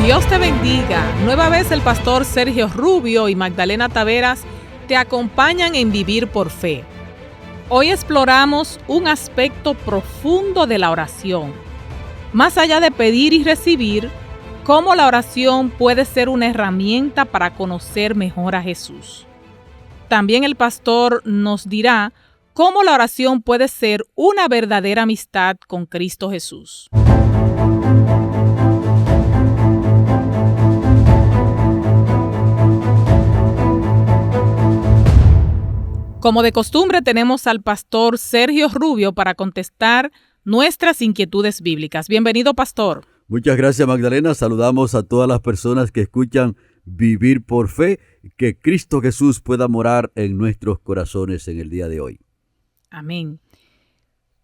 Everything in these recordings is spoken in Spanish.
Dios te bendiga. Nueva vez el pastor Sergio Rubio y Magdalena Taveras te acompañan en Vivir por Fe. Hoy exploramos un aspecto profundo de la oración. Más allá de pedir y recibir, cómo la oración puede ser una herramienta para conocer mejor a Jesús. También el pastor nos dirá cómo la oración puede ser una verdadera amistad con Cristo Jesús. Como de costumbre, tenemos al pastor Sergio Rubio para contestar nuestras inquietudes bíblicas. Bienvenido, pastor. Muchas gracias, Magdalena. Saludamos a todas las personas que escuchan Vivir por Fe, que Cristo Jesús pueda morar en nuestros corazones en el día de hoy. Amén.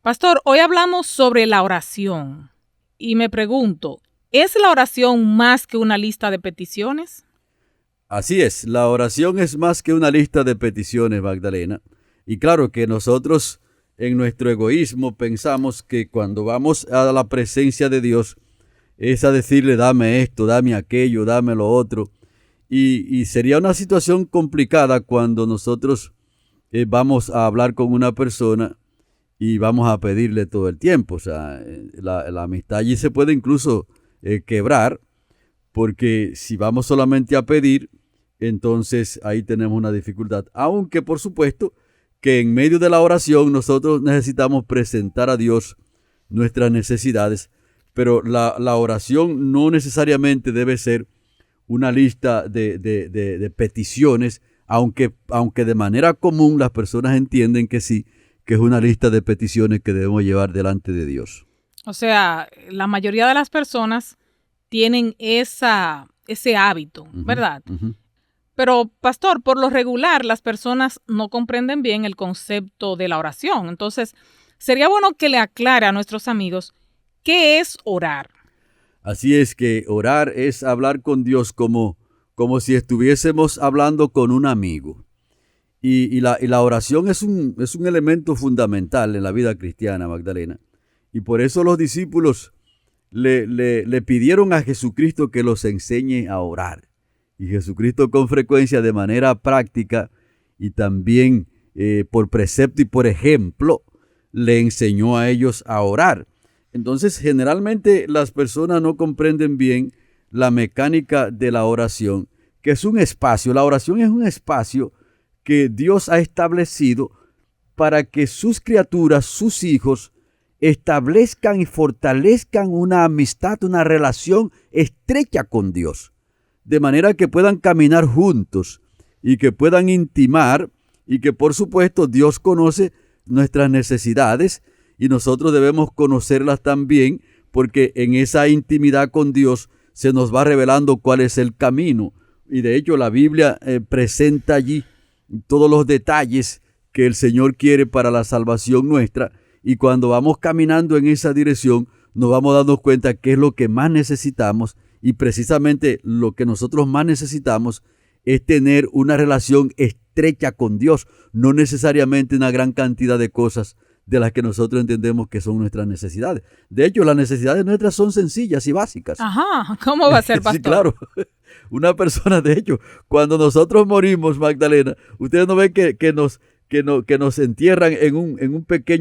Pastor, hoy hablamos sobre la oración y me pregunto, ¿es la oración más que una lista de peticiones? Así es, la oración es más que una lista de peticiones, Magdalena. Y claro que nosotros en nuestro egoísmo pensamos que cuando vamos a la presencia de Dios es a decirle dame esto, dame aquello, dame lo otro. Y sería una situación complicada cuando nosotros vamos a hablar con una persona y vamos a pedirle todo el tiempo. O sea, la amistad allí se puede incluso quebrar, porque si vamos solamente a pedir, entonces ahí tenemos una dificultad. Aunque por supuesto que en medio de la oración nosotros necesitamos presentar a Dios nuestras necesidades, pero la oración no necesariamente debe ser una lista de peticiones, aunque de manera común las personas entienden que sí, que es una lista de peticiones que debemos llevar delante de Dios. O sea, la mayoría de las personas tienen ese hábito, ¿verdad? Uh-huh. Pero, pastor, por lo regular las personas no comprenden bien el concepto de la oración. Entonces, sería bueno que le aclare a nuestros amigos qué es orar. Así es que orar es hablar con Dios como si estuviésemos hablando con un amigo. Y la oración es un elemento fundamental en la vida cristiana, Magdalena. Y por eso los discípulos le pidieron a Jesucristo que los enseñe a orar. Y Jesucristo con frecuencia, de manera práctica y también por precepto y por ejemplo, le enseñó a ellos a orar. Entonces, generalmente las personas no comprenden bien la mecánica de la oración, que es un espacio. La oración es un espacio que Dios ha establecido para que sus criaturas, sus hijos, establezcan y fortalezcan una amistad, una relación estrecha con Dios, de manera que puedan caminar juntos y que puedan intimar y que por supuesto Dios conoce nuestras necesidades y nosotros debemos conocerlas también, porque en esa intimidad con Dios se nos va revelando cuál es el camino. Y de hecho la Biblia presenta allí todos los detalles que el Señor quiere para la salvación nuestra, y cuando vamos caminando en esa dirección nos vamos dando cuenta qué es lo que más necesitamos, y precisamente lo que nosotros más necesitamos es tener una relación estrecha con Dios, no necesariamente una gran cantidad de cosas de las que nosotros entendemos que son nuestras necesidades. De hecho, las necesidades nuestras son sencillas y básicas. Ajá, ¿cómo va a ser, pastor? Sí, claro. Una persona, de hecho, cuando nosotros morimos, Magdalena, ustedes no ven que nos entierran en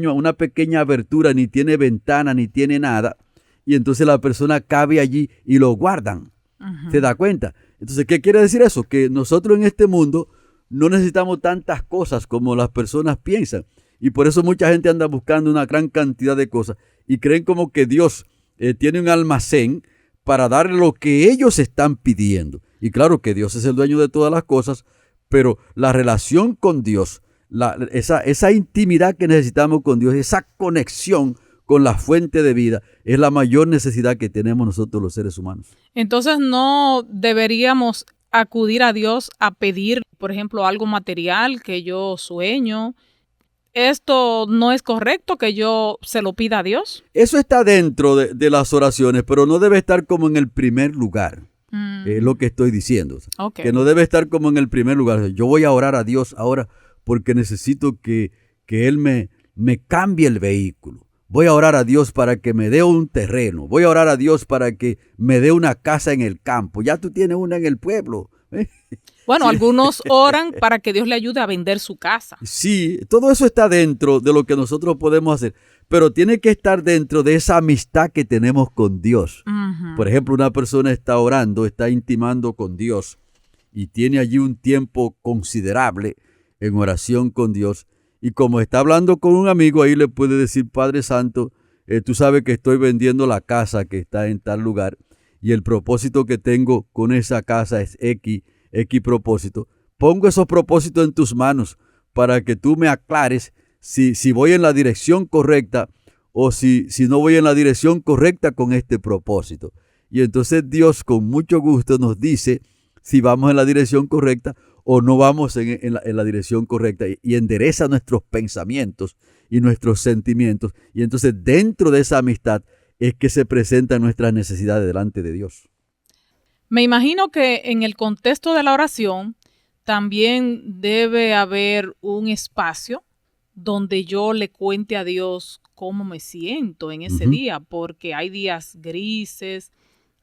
una pequeña abertura, ni tiene ventana, ni tiene nada, y entonces la persona cabe allí y lo guardan. Uh-huh. ¿Se da cuenta? Entonces, ¿qué quiere decir eso? Que nosotros en este mundo no necesitamos tantas cosas como las personas piensan. Y por eso mucha gente anda buscando una gran cantidad de cosas y creen como que Dios tiene un almacén para dar lo que ellos están pidiendo. Y claro que Dios es el dueño de todas las cosas, pero la relación con Dios, esa intimidad que necesitamos con Dios, esa conexión con la fuente de vida, es la mayor necesidad que tenemos nosotros los seres humanos. Entonces no deberíamos acudir a Dios a pedir, por ejemplo, algo material que yo sueño. ¿Esto no es correcto que yo se lo pida a Dios? Eso está dentro de las oraciones, pero no debe estar como en el primer lugar. Es lo que estoy diciendo. Okay. Que no debe estar como en el primer lugar. Yo voy a orar a Dios ahora porque necesito que Él me cambie el vehículo. voy a orar a Dios para que me dé un terreno, voy a orar a Dios para que me dé una casa en el campo. Ya tú tienes una en el pueblo. Bueno, Sí. algunos oran para que Dios le ayude a vender su casa. Sí, todo eso está dentro de lo que nosotros podemos hacer, pero tiene que estar dentro de esa amistad que tenemos con Dios. Ujú. Por ejemplo, una persona está orando, está intimando con Dios y tiene allí un tiempo considerable en oración con Dios. Y como está hablando con un amigo, ahí le puede decir, Padre Santo, tú sabes que estoy vendiendo la casa que está en tal lugar y el propósito que tengo con esa casa es X propósito. Pongo esos propósitos en tus manos para que tú me aclares si voy en la dirección correcta o si no voy en la dirección correcta con este propósito. Y entonces Dios con mucho gusto nos dice si vamos en la dirección correcta o no vamos en la dirección correcta y endereza nuestros pensamientos y nuestros sentimientos. Y entonces dentro de esa amistad es que se presentan nuestras necesidades delante de Dios. Me imagino que en el contexto de la oración también debe haber un espacio donde yo le cuente a Dios cómo me siento en ese día, porque hay días grises,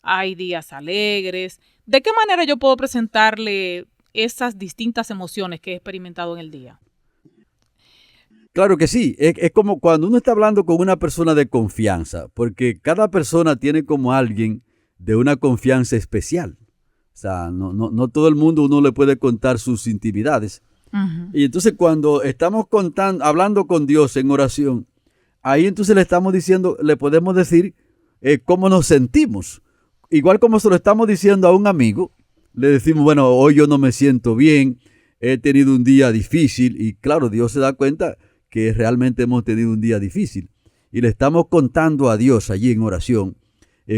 hay días alegres. ¿De qué manera yo puedo presentarle esas distintas emociones que he experimentado en el día? Claro que sí, es como cuando uno está hablando con una persona de confianza, porque cada persona tiene como alguien de una confianza especial. O sea, no todo el mundo uno le puede contar sus intimidades. Ujú. Y entonces cuando estamos hablando con Dios en oración, ahí entonces le estamos diciendo, le podemos decir cómo nos sentimos. Igual como se lo estamos diciendo a un amigo, le decimos, bueno, hoy yo no me siento bien, he tenido un día difícil. Y claro, Dios se da cuenta que realmente hemos tenido un día difícil. Y le estamos contando a Dios allí en oración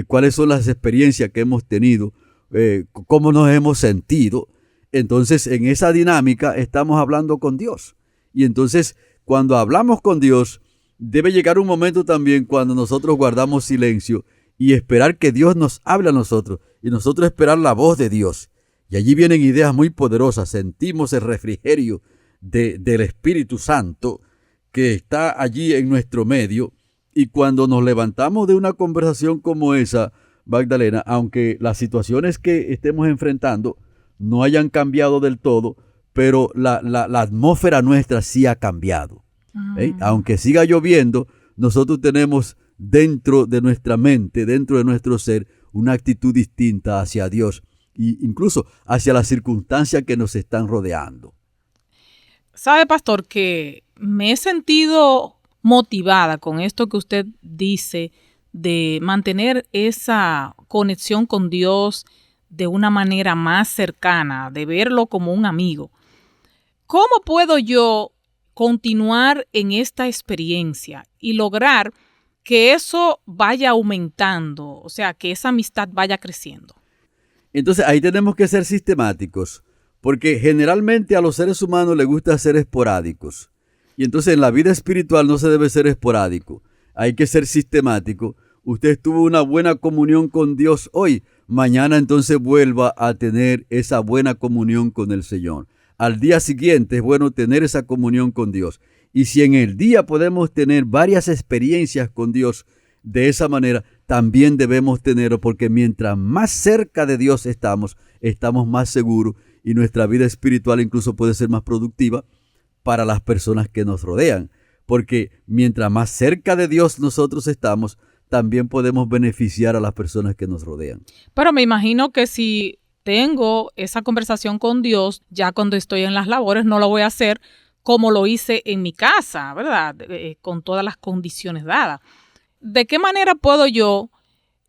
cuáles son las experiencias que hemos tenido, cómo nos hemos sentido. Entonces, en esa dinámica estamos hablando con Dios. Y entonces, cuando hablamos con Dios, debe llegar un momento también cuando nosotros guardamos silencio y esperar que Dios nos hable a nosotros y nosotros esperar la voz de Dios. Y allí vienen ideas muy poderosas. Sentimos el refrigerio del Espíritu Santo que está allí en nuestro medio. Y cuando nos levantamos de una conversación como esa, Magdalena, aunque las situaciones que estemos enfrentando no hayan cambiado del todo, pero la atmósfera nuestra sí ha cambiado. Aunque siga lloviendo, nosotros tenemos dentro de nuestra mente, dentro de nuestro ser, una actitud distinta hacia Dios e incluso hacia las circunstancias que nos están rodeando. Sabe, pastor, que me he sentido motivada con esto que usted dice de mantener esa conexión con Dios de una manera más cercana, de verlo como un amigo. ¿Cómo puedo yo continuar en esta experiencia y lograr que eso vaya aumentando, o sea, que esa amistad vaya creciendo? Entonces ahí tenemos que ser sistemáticos, porque generalmente a los seres humanos les gusta ser esporádicos. Y entonces en la vida espiritual no se debe ser esporádico, hay que ser sistemático. Usted tuvo una buena comunión con Dios hoy, mañana entonces vuelva a tener esa buena comunión con el Señor. Al día siguiente es bueno tener esa comunión con Dios. Y si en el día podemos tener varias experiencias con Dios de esa manera, también debemos tenerlo, porque mientras más cerca de Dios estamos más seguros y nuestra vida espiritual incluso puede ser más productiva para las personas que nos rodean. Porque mientras más cerca de Dios nosotros estamos, también podemos beneficiar a las personas que nos rodean. Pero me imagino que si tengo esa conversación con Dios, ya cuando estoy en las labores, no lo voy a hacer como lo hice en mi casa, ¿verdad? Con todas las condiciones dadas. ¿De qué manera puedo yo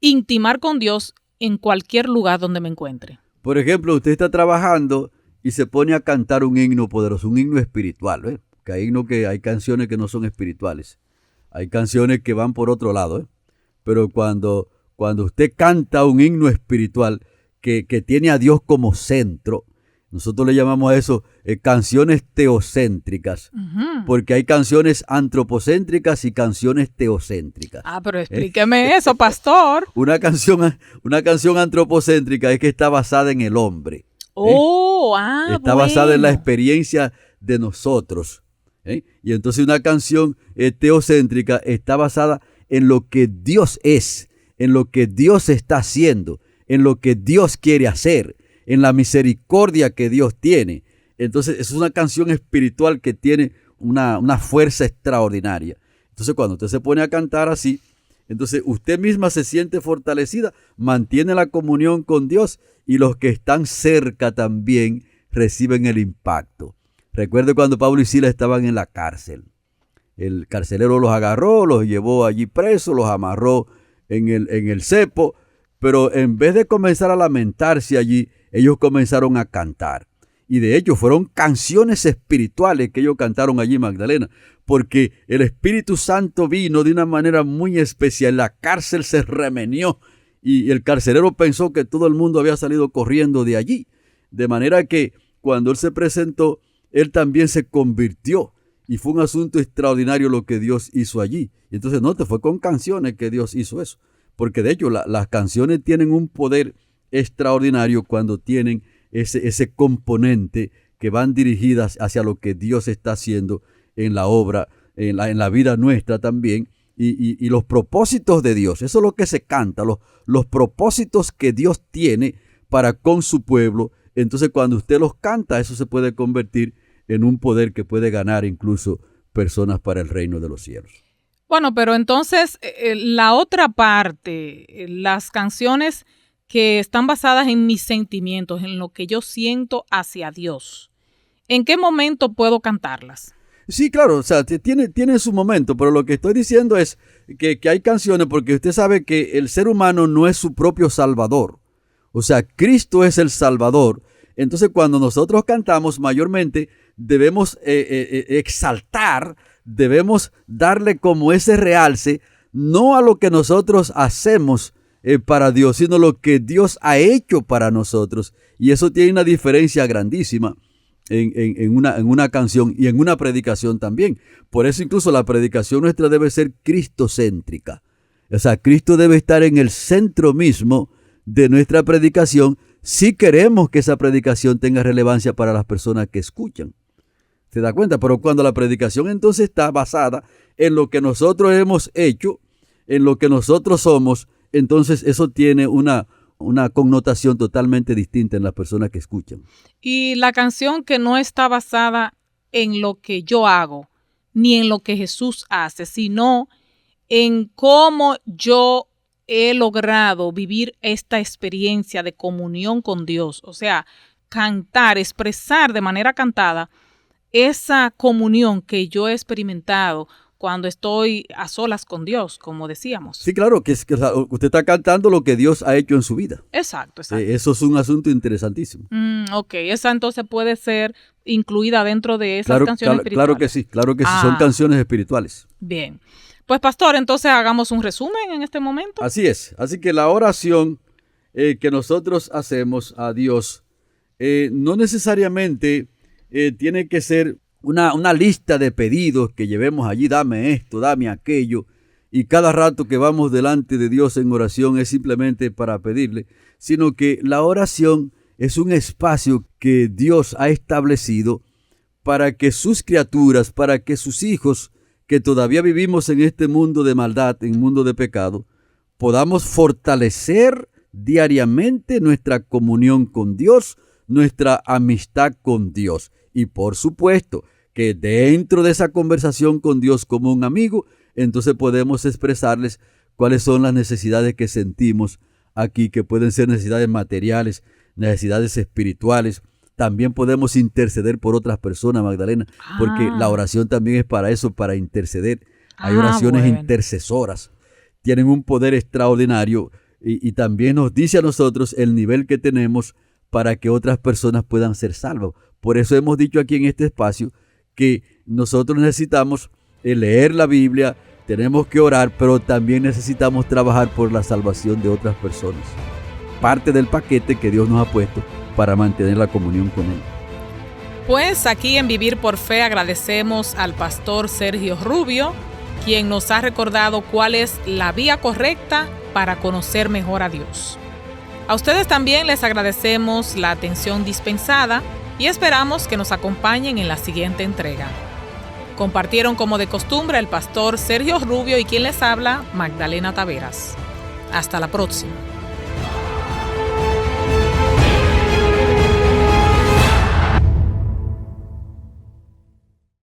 intimar con Dios en cualquier lugar donde me encuentre? Por ejemplo, usted está trabajando y se pone a cantar un himno poderoso, un himno espiritual, ¿eh? Que hay canciones que no son espirituales. Hay canciones que van por otro lado, ¿eh? Pero cuando usted canta un himno espiritual que tiene a Dios como centro, nosotros le llamamos a eso canciones teocéntricas, porque hay canciones antropocéntricas y canciones teocéntricas. Pero explíqueme eso, pastor. Una canción antropocéntrica es que está basada en el hombre. Está basada en la experiencia de nosotros. Y entonces una canción teocéntrica está basada en lo que Dios es, en lo que Dios está haciendo, en lo que Dios quiere hacer, en la misericordia que Dios tiene. Entonces es una canción espiritual que tiene una fuerza extraordinaria. Entonces cuando usted se pone a cantar así, entonces usted misma se siente fortalecida, mantiene la comunión con Dios y los que están cerca también reciben el impacto. Recuerde cuando Pablo y Silas estaban en la cárcel. El carcelero los agarró, los llevó allí presos, los amarró en el cepo, pero en vez de comenzar a lamentarse allí, ellos comenzaron a cantar. Y de hecho fueron canciones espirituales que ellos cantaron allí, Magdalena, porque el Espíritu Santo vino de una manera muy especial. La cárcel se remenió y el carcelero pensó que todo el mundo había salido corriendo de allí. De manera que cuando él se presentó, él también se convirtió. Y fue un asunto extraordinario lo que Dios hizo allí. Y entonces, note, fue con canciones que Dios hizo eso. Porque de hecho las canciones tienen un poder extraordinario cuando tienen ese componente que van dirigidas hacia lo que Dios está haciendo en la obra, en la vida nuestra también. Y los propósitos de Dios, eso es lo que se canta, los propósitos que Dios tiene para con su pueblo. Entonces cuando usted los canta, eso se puede convertir en un poder que puede ganar incluso personas para el reino de los cielos. Bueno, pero entonces la otra parte, las canciones que están basadas en mis sentimientos, en lo que yo siento hacia Dios, ¿en qué momento puedo cantarlas? Sí, claro, o sea, tiene su momento, pero lo que estoy diciendo es que hay canciones porque usted sabe que el ser humano no es su propio salvador. O sea, Cristo es el Salvador. Entonces, cuando nosotros cantamos, mayormente debemos exaltar, debemos darle como ese realce, no a lo que nosotros hacemos para Dios, sino lo que Dios ha hecho para nosotros. Y eso tiene una diferencia grandísima en una canción y en una predicación también. Por eso incluso la predicación nuestra debe ser cristocéntrica. O sea, Cristo debe estar en el centro mismo de nuestra predicación si queremos que esa predicación tenga relevancia para las personas que escuchan. ¿Se da cuenta? Pero cuando la predicación entonces está basada en lo que nosotros hemos hecho, en lo que nosotros somos, entonces eso tiene una connotación totalmente distinta en las personas que escuchan. Y la canción que no está basada en lo que yo hago, ni en lo que Jesús hace, sino en cómo yo he logrado vivir esta experiencia de comunión con Dios. O sea, cantar, expresar de manera cantada esa comunión que yo he experimentado cuando estoy a solas con Dios, como decíamos. Sí, claro, que usted está cantando lo que Dios ha hecho en su vida. Exacto. Eso es un asunto interesantísimo. Ok, esa entonces puede ser incluida dentro de esas canciones espirituales. Claro que sí, son canciones espirituales. Bien. Pues pastor, entonces hagamos un resumen en este momento. Así es, así que la oración que nosotros hacemos a Dios no necesariamente tiene que ser una lista de pedidos que llevemos allí, dame esto, dame aquello, y cada rato que vamos delante de Dios en oración es simplemente para pedirle, sino que la oración es un espacio que Dios ha establecido para que sus criaturas, para que sus hijos, que todavía vivimos en este mundo de maldad, en mundo de pecado, podamos fortalecer diariamente nuestra comunión con Dios, nuestra amistad con Dios. Y por supuesto que dentro de esa conversación con Dios como un amigo, entonces podemos expresarles cuáles son las necesidades que sentimos aquí, que pueden ser necesidades materiales, necesidades espirituales. También podemos interceder por otras personas, Magdalena, porque la oración también es para eso, para interceder. Hay oraciones intercesoras, tienen un poder extraordinario y también nos dice a nosotros el nivel que tenemos para que otras personas puedan ser salvas. Por eso hemos dicho aquí en este espacio que nosotros necesitamos leer la Biblia, tenemos que orar, pero también necesitamos trabajar por la salvación de otras personas. Parte del paquete que Dios nos ha puesto para mantener la comunión con Él. Pues aquí en Vivir por Fe agradecemos al pastor Sergio Rubio, quien nos ha recordado cuál es la vía correcta para conocer mejor a Dios. A ustedes también les agradecemos la atención dispensada y esperamos que nos acompañen en la siguiente entrega. Compartieron como de costumbre el pastor Sergio Rubio y quien les habla, Magdalena Taveras. Hasta la próxima.